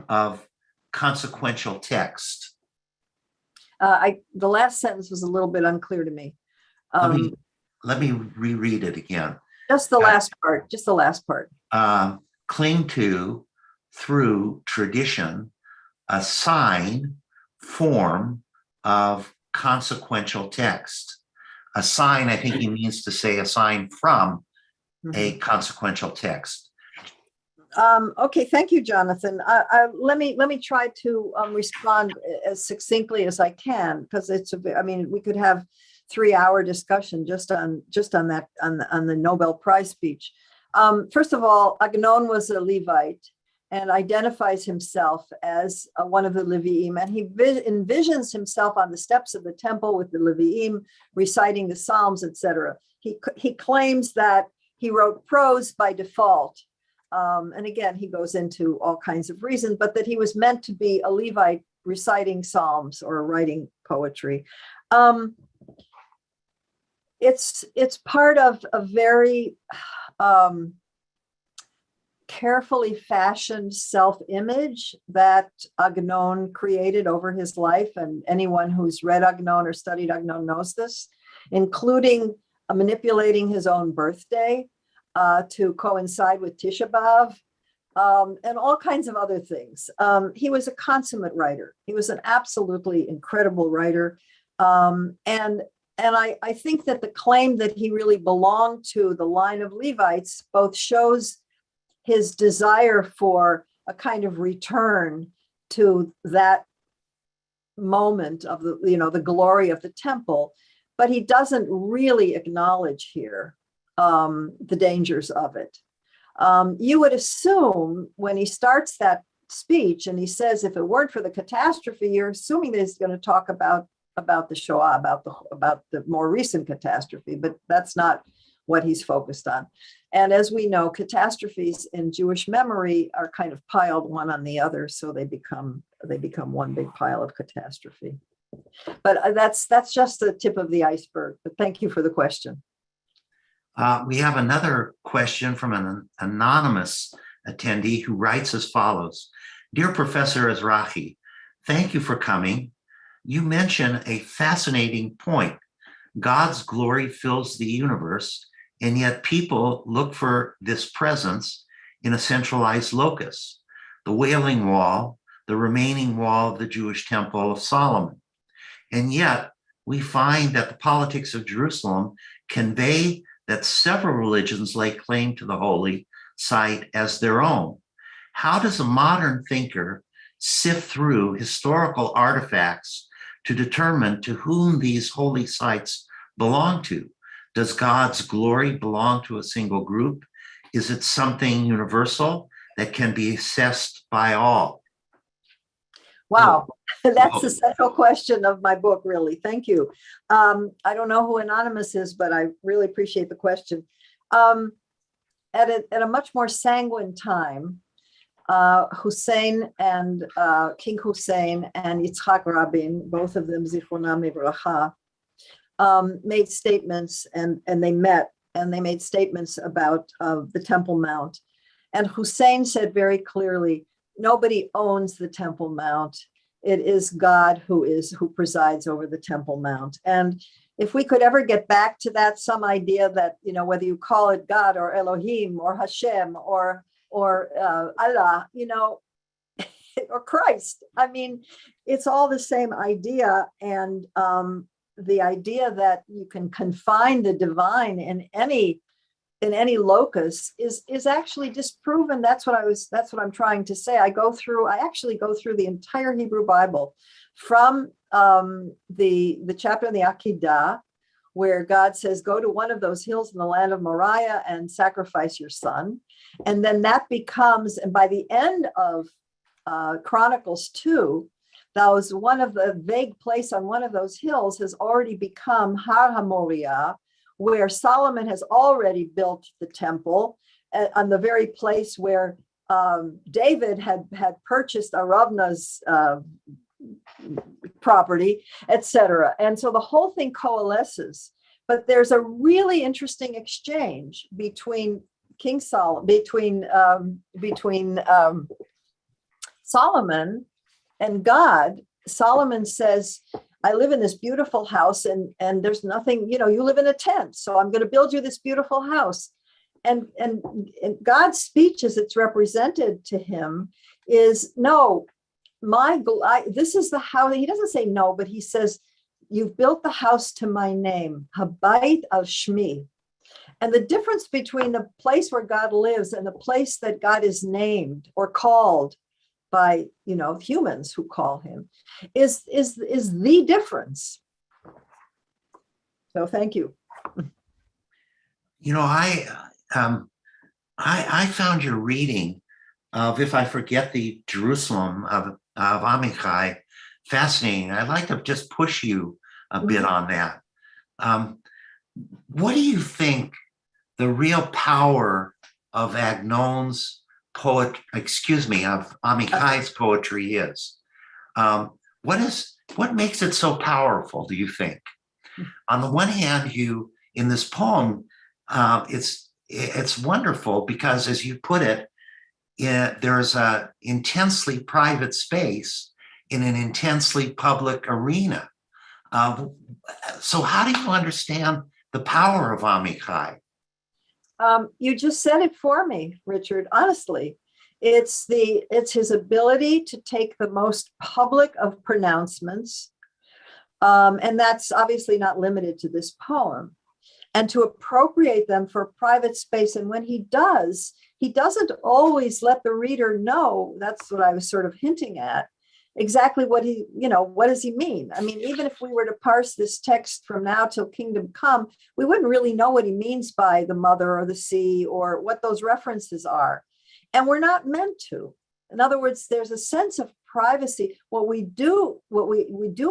of consequential text? The last sentence was a little bit unclear to me. Let me reread it again. Just the last part. Cling to through tradition, a sign form of consequential text. A sign, I think he means to say a sign from a consequential text. Okay, thank you, Jonathan. Let me try to respond as succinctly as I can, because we could have 3-hour discussion just on that on the Nobel Prize speech. First of all, Agnon was a Levite. and identifies himself as one of the Levi'im. And he envisions himself on the steps of the temple with the Levi'im, reciting the Psalms, etc. He claims that he wrote prose by default. And again, he goes into all kinds of reasons, but that he was meant to be a Levite reciting Psalms or writing poetry. It's part of a very carefully fashioned self-image that Agnon created over his life. And anyone who's read Agnon or studied Agnon knows this, including manipulating his own birthday to coincide with Tisha B'Av, and all kinds of other things. He was a consummate writer. He was an absolutely incredible writer. And I think that the claim that he really belonged to the line of Levites both shows his desire for a kind of return to that moment of the glory of the temple, but he doesn't really acknowledge here the dangers of it. You would assume when he starts that speech and he says, if it weren't for the catastrophe, you're assuming that he's going to talk about the Shoah, about the more recent catastrophe, but that's not what he's focused on. And as we know, catastrophes in Jewish memory are kind of piled one on the other, so they become one big pile of catastrophe. But that's just the tip of the iceberg. But thank you for the question. We have another question from an anonymous attendee who writes as follows. Dear Professor Ezrahi, thank you for coming. You mention a fascinating point. God's glory fills the universe, and yet people look for this presence in a centralized locus, the Wailing Wall, the remaining wall of the Jewish Temple of Solomon. And yet we find that the politics of Jerusalem convey that several religions lay claim to the holy site as their own. How does a modern thinker sift through historical artifacts to determine to whom these holy sites belong to? Does God's glory belong to a single group? Is it something universal that can be assessed by all? Wow, that's the central question of my book, really. Thank you. I don't know who Anonymous is, but I really appreciate the question. At a much more sanguine time, Hussein and King Hussein and Yitzhak Rabin, both of them, Zichronam Livracha, made statements and they met and they made statements about the Temple Mount. And Hussein said very clearly, nobody owns the Temple Mount. It is God who presides over the Temple Mount. And if we could ever get back to that, some idea that, whether you call it God or Elohim or Hashem or Allah, or Christ, I mean, it's all the same idea. And the idea that you can confine the divine in any locus is actually disproven. That's what I'm trying to say. I actually go through the entire Hebrew Bible from the chapter in the Akedah, where God says, go to one of those hills in the land of Moriah and sacrifice your son. And then that becomes, and by the end of Chronicles 2, that was one of the vague place on one of those hills has already become Har HaMoriah, where Solomon has already built the temple on the very place where David had purchased Aravna's property, etc. And so the whole thing coalesces. But there's a really interesting exchange between King Solomon, between Solomon and God. Solomon says, I live in this beautiful house and there's nothing, you live in a tent. So I'm going to build you this beautiful house. And God's speech as it's represented to him is, no, this is the house. He doesn't say no, but he says, you've built the house to my name, Habayit al Shmi. And the difference between the place where God lives and the place that God is named or called by humans who call him is the difference. So thank you. I found your reading of If I Forget the Jerusalem of Amichai, fascinating. I'd like to just push you a bit on that. What do you think the real power of Agnon's of Amichai's poetry is? What makes it so powerful, do you think? On the one hand, in this poem, it's wonderful because, as you put it, there's a intensely private space in an intensely public arena. So how do you understand the power of Amichai? You just said it for me, Richard. Honestly, it's his ability to take the most public of pronouncements, and that's obviously not limited to this poem, and to appropriate them for private space. And when he does, he doesn't always let the reader know. That's what I was sort of hinting at. Exactly what does he mean? I mean, even if we were to parse this text from now till kingdom come, we wouldn't really know what he means by the mother or the sea or what those references are. And we're not meant to. In other words, there's a sense of privacy. What we do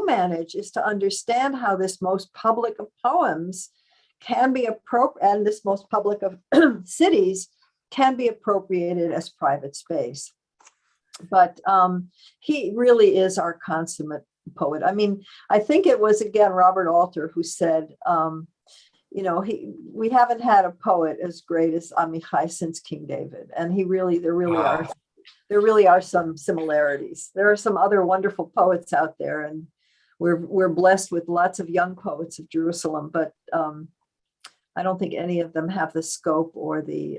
manage is to understand how this most public of poems can be appropriate, and this most public of cities can be appropriated as private space. But he really is our consummate poet. I mean, I think it was, again, Robert Alter who said, we haven't had a poet as great as Amichai since King David. And there really are some similarities. There are some other wonderful poets out there, and we're blessed with lots of young poets of Jerusalem, but I don't think any of them have the scope or the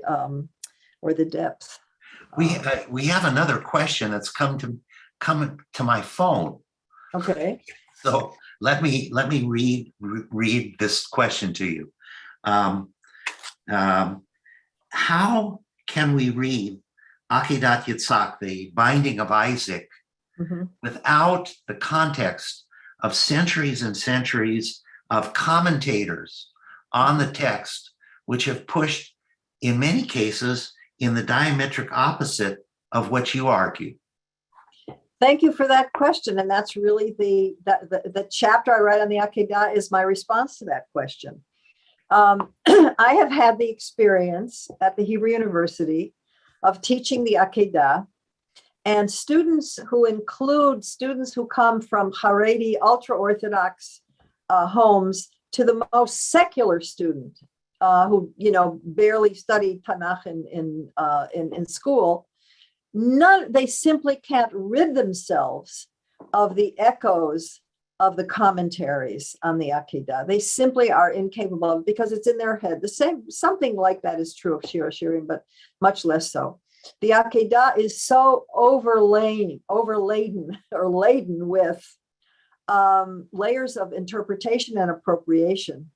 depth. We have another question that's come to my phone. Okay. So let me read this question to you. How can we read Akedat Yitzhak, the binding of Isaac, without the context of centuries and centuries of commentators on the text, which have pushed, in many cases, in the diametric opposite of what you argue? Thank you for that question. And that's really the chapter I write on the Akedah is my response to that question. I have had the experience at the Hebrew University of teaching the Akedah, and students who come from Haredi, ultra-Orthodox homes, to the most secular student who barely studied Tanakh in school. They simply can't rid themselves of the echoes of the commentaries on the Akedah. They simply are incapable of, because it's in their head. Something like that is true of Shir HaShirim, but much less so. The Akedah is so laden with layers of interpretation and appropriation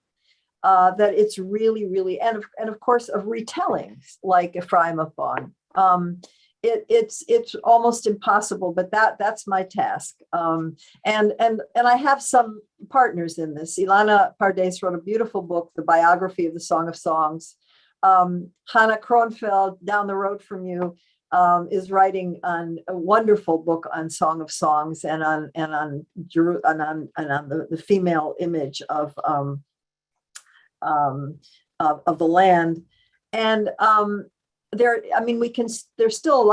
that it's really, really, and of course of retellings like Ephraim of Bon. It's almost impossible, but that's my task. And I have some partners in this. Ilana Pardes wrote a beautiful book, The Biography of the Song of Songs. Hannah Kronfeld, down the road from you, is writing on a wonderful book on Song of Songs and on the female image of the land. And there's still a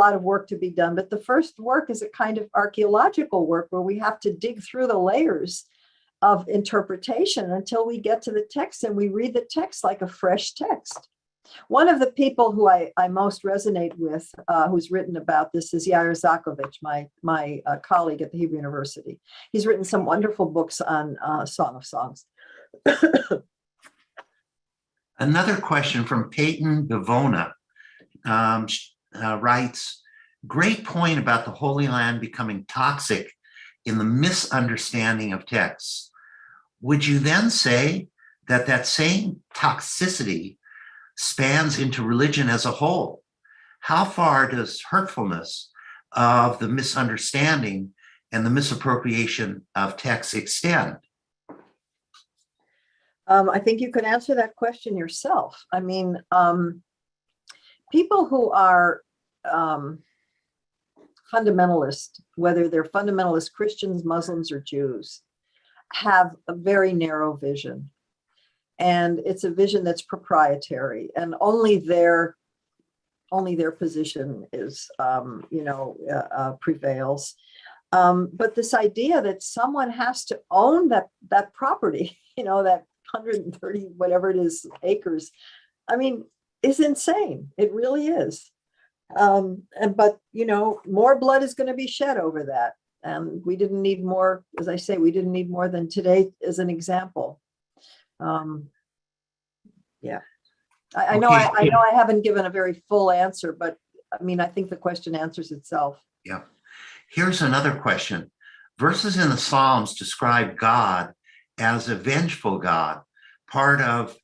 lot of work to be done, but the first work is a kind of archaeological work where we have to dig through the layers of interpretation until we get to the text, and we read the text like a fresh text. One of the people who I most resonate with, who's written about this, is Yair Zakovich, my colleague at the Hebrew University. He's written some wonderful books on Song of Songs. Another question from Peyton Bivona writes, great point about the Holy Land becoming toxic in the misunderstanding of texts. Would you then say that same toxicity spans into religion as a whole? How far does hurtfulness of the misunderstanding and the misappropriation of texts extend? I think you could answer that question yourself. I mean, people who are fundamentalists, whether they're fundamentalist Christians, Muslims, or Jews, have a very narrow vision. And it's a vision that's proprietary, and only their position is, prevails. But this idea that someone has to own that property, that 130, whatever it is, acres, I mean, is insane. It really is. But more blood is going to be shed over that. And we didn't need more, as I say, we didn't need more than today as an example. Yeah. I know Okay. I know I haven't given a very full answer, but I mean, I think the question answers itself. Yeah. Here's another question. Verses in the Psalms describe God as a vengeful God, part of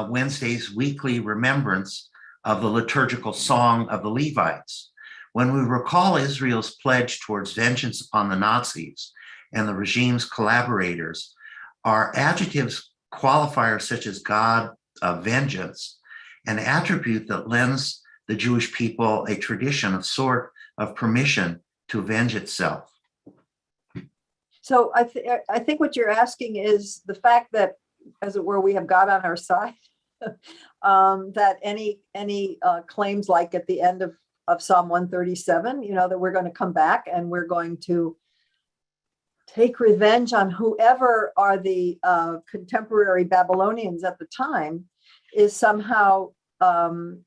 Wednesday's weekly remembrance of the liturgical song of the Levites. When we recall Israel's pledge towards vengeance upon the Nazis and the regime's collaborators, are adjectives, qualifiers such as God of vengeance, an attribute that lends the Jewish people a tradition of permission to avenge itself. So I think what you're asking is the fact that, as it were, we have God on our side, that any claims like at the end of Psalm 137, that we're going to come back and we're going to take revenge on whoever are the contemporary Babylonians at the time, is somehow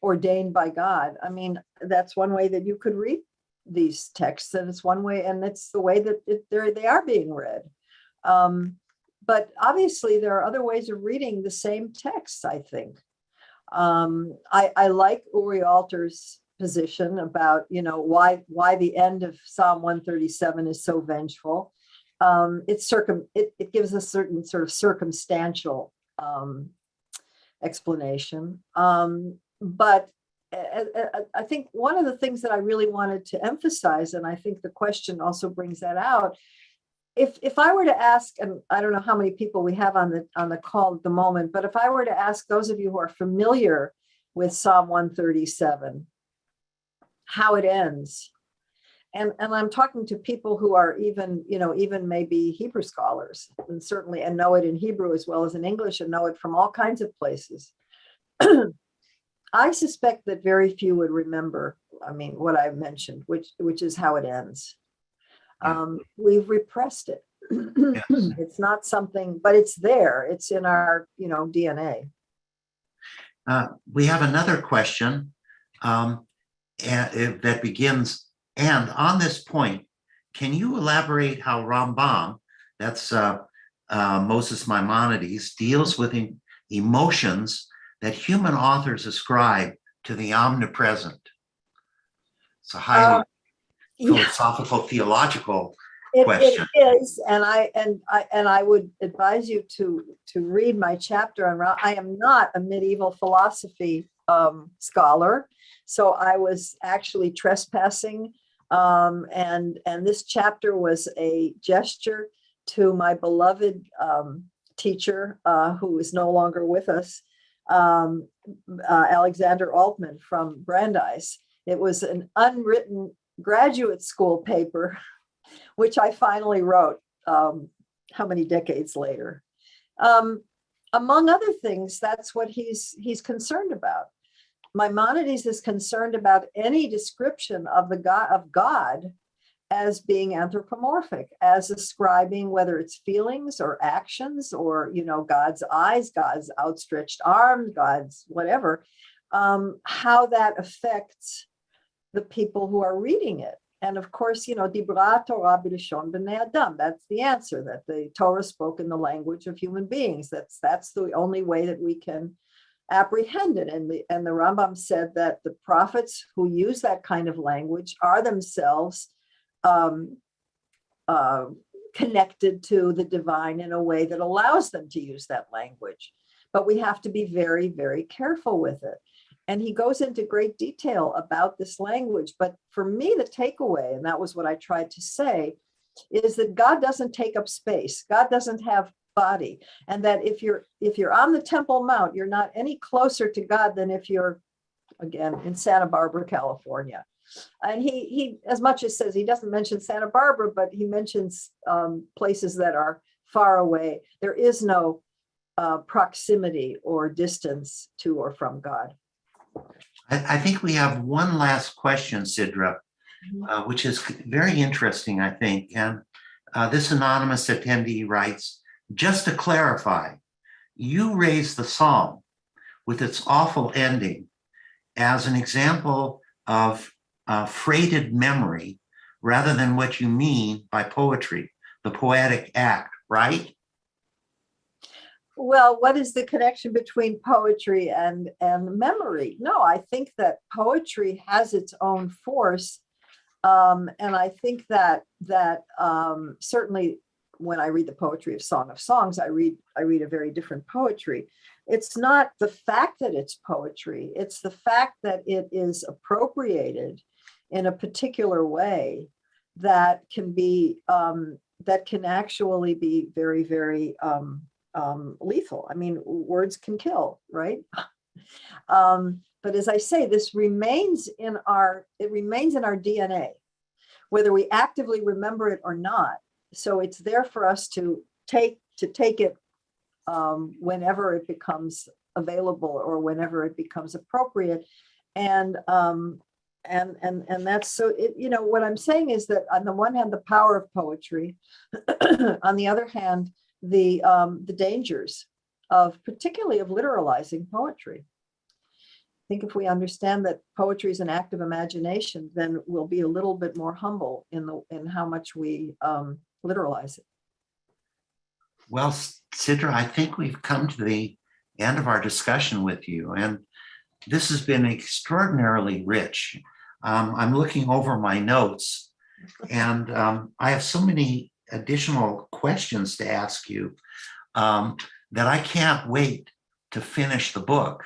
ordained by God. I mean, that's one way that you could read these texts, and it's one way, and it's the way that they are being read. But obviously, there are other ways of reading the same texts, I think. I like Uri Alter's position about, why the end of Psalm 137 is so vengeful. It gives a certain sort of circumstantial explanation. But I think one of the things that I really wanted to emphasize, and I think the question also brings that out, if I were to ask, and I don't know how many people we have on the call at the moment, but if I were to ask those of you who are familiar with Psalm 137, how it ends, and I'm talking to people who are even maybe Hebrew scholars, and certainly, and know it in Hebrew as well as in English, and know it from all kinds of places. I suspect that very few would remember, what I mentioned, which is how it ends. We've repressed it. Yes. It's not something, but it's there. It's in our, DNA. We have another question that begins, and on this point, can you elaborate how Rambam, that's Moses Maimonides, deals with emotions that human authors ascribe to the omnipresent? It's a highly philosophical, theological question. It is, and I would advise you to read my chapter on. I am not a medieval philosophy scholar, so I was actually trespassing, and this chapter was a gesture to my beloved teacher, who is no longer with us, Alexander Altman from Brandeis. It was an unwritten graduate school paper, which I finally wrote how many decades later. Among other things, that's what he's concerned about. Maimonides is concerned about any description of God as being anthropomorphic, as ascribing, whether it's feelings or actions or, God's eyes, God's outstretched arms, God's whatever, how that affects the people who are reading it. And of course, Dibra Torah b'lishon b'nei Adam. That's the answer, that the Torah spoke in the language of human beings. That's the only way that we can apprehend it. And the Rambam said that the prophets who use that kind of language are themselves connected to the divine in a way that allows them to use that language. But we have to be very, very careful with it. And he goes into great detail about this language. But for me, the takeaway, and that was what I tried to say, is that God doesn't take up space. God doesn't have body. And that if you're on the Temple Mount, you're not any closer to God than if you're again, in Santa Barbara, California. And he as much as says he doesn't mention Santa Barbara, but he mentions places that are far away. There is no proximity or distance to or from God. I think we have one last question, Sidra, which is very interesting, I think. And this anonymous attendee writes, just to clarify, you raised the song with its awful ending as an example of freighted memory rather than what you mean by poetry, the poetic act, right? Well, what is the connection between poetry and memory? No, I think that poetry has its own force. And I think that certainly when I read the poetry of Song of Songs, I read a very different poetry. It's not the fact that it's poetry, it's the fact that it is appropriated in a particular way that can be that can actually be very, very lethal. I mean, words can kill, right? But as I say, this remains in our DNA, whether we actively remember it or not. So it's there for us to take it whenever it becomes available or whenever it becomes appropriate. And that's so it, you know, what I'm saying is that on the one hand, the power of poetry, on the other hand, the dangers of particularly of literalizing poetry. I think if we understand that poetry is an act of imagination, then we'll be a little bit more humble in how much we literalize it. Well, Sidra, I think we've come to the end of our discussion with you, and this has been extraordinarily rich. I'm looking over my notes, and I have so many additional questions to ask you that I can't wait to finish the book.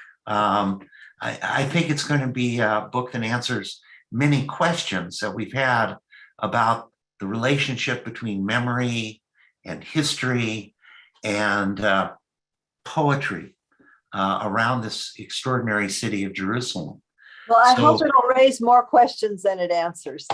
I think it's going to be a book that answers many questions that we've had about the relationship between memory and history and poetry around this extraordinary city of Jerusalem. Well, I hope it'll raise more questions than it answers.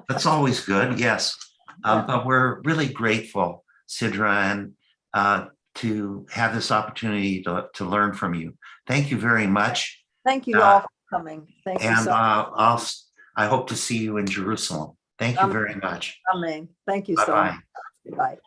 That's always good, yes. But we're really grateful, Sidra, and to have this opportunity to learn from you. Thank you very much. Thank you all for coming. Thank you And so much. I hope to see you in Jerusalem. Thank you very much. Coming. Thank you so Bye-bye. much. Bye.